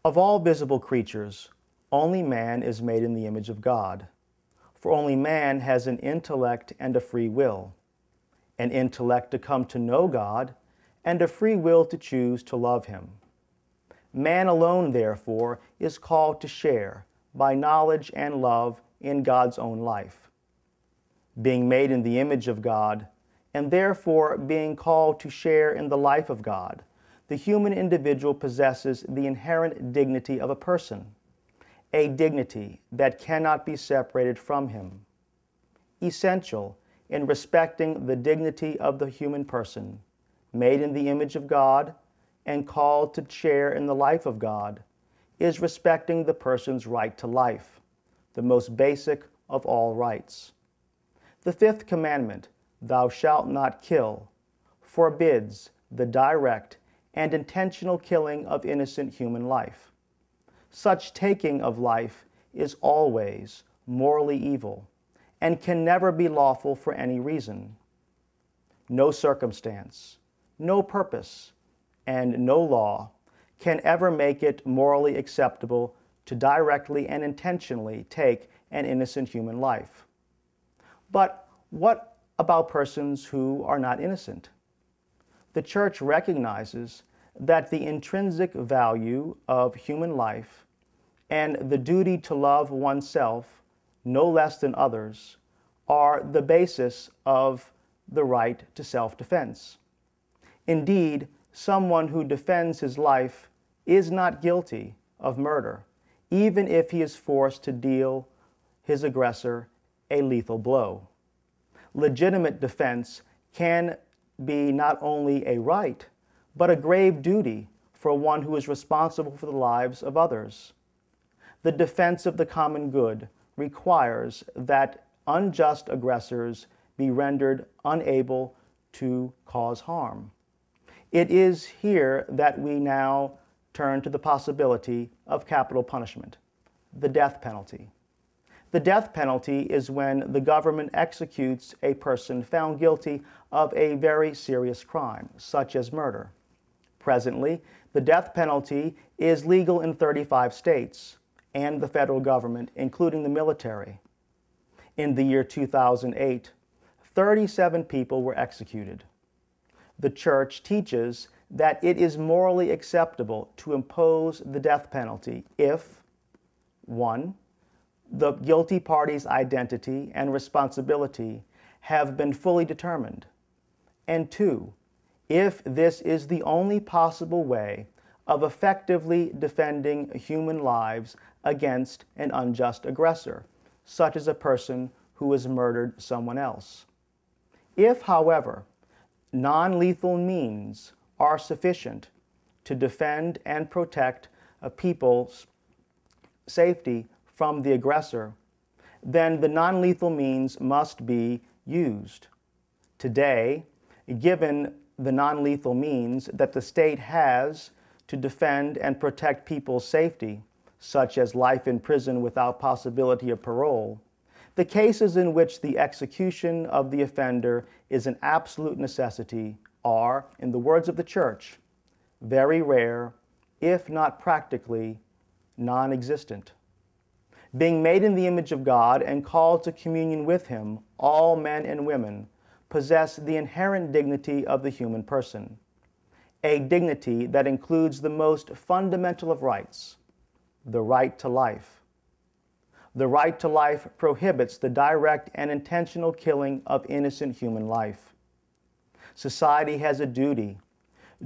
Of all visible creatures, only man is made in the image of God. For only man has an intellect and a free will, an intellect to come to know God, and a free will to choose to love Him. Man alone, therefore, is called to share, by knowledge and love, in God's own life. Being made in the image of God, and therefore being called to share in the life of God, the human individual possesses the inherent dignity of a person, a dignity that cannot be separated from him. Essential in respecting the dignity of the human person, made in the image of God and called to share in the life of God, is respecting the person's right to life, the most basic of all rights. The fifth commandment, "Thou shalt not kill," forbids the direct and intentional killing of innocent human life. Such taking of life is always morally evil and can never be lawful for any reason. No circumstance, no purpose, and no law can ever make it morally acceptable to directly and intentionally take an innocent human life. But what about persons who are not innocent? The Church recognizes that the intrinsic value of human life and the duty to love oneself no less than others are the basis of the right to self-defense. Indeed, someone who defends his life is not guilty of murder, even if he is forced to deal his aggressor a lethal blow. Legitimate defense can be not only a right, but a grave duty for one who is responsible for the lives of others. The defense of the common good requires that unjust aggressors be rendered unable to cause harm. It is here that we now turn to the possibility of capital punishment, the death penalty. The death penalty is when the government executes a person found guilty of a very serious crime, such as murder. Presently, the death penalty is legal in 35 states and the federal government, including the military. In the year 2008, 37 people were executed. The Church teaches that it is morally acceptable to impose the death penalty if 1. The guilty party's identity and responsibility have been fully determined, and 2. If this is the only possible way of effectively defending human lives against an unjust aggressor, such as a person who has murdered someone else. If, however, non-lethal means are sufficient to defend and protect a people's safety from the aggressor, then the non-lethal means must be used. Today, given the non-lethal means that the state has to defend and protect people's safety, such as life in prison without possibility of parole, the cases in which the execution of the offender is an absolute necessity are, in the words of the Church, very rare, if not practically non-existent. Being made in the image of God and called to communion with Him, all men and women possess the inherent dignity of the human person, a dignity that includes the most fundamental of rights, the right to life. The right to life prohibits the direct and intentional killing of innocent human life. Society has a duty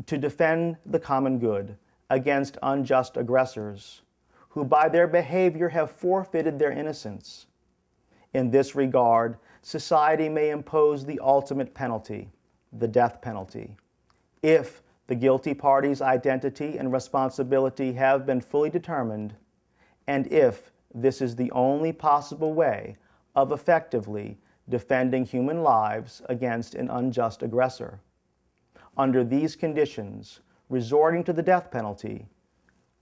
to defend the common good against unjust aggressors who by their behavior have forfeited their innocence. In this regard, society may impose the ultimate penalty, the death penalty, if the guilty party's identity and responsibility have been fully determined, and if this is the only possible way of effectively defending human lives against an unjust aggressor. Under these conditions, resorting to the death penalty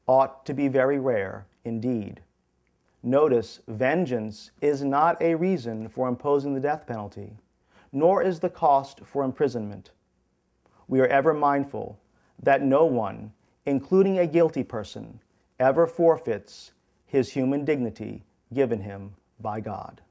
ought to be very rare indeed. Notice, vengeance is not a reason for imposing the death penalty, nor is the cost for imprisonment. We are ever mindful that no one, including a guilty person, ever forfeits his human dignity given him by God.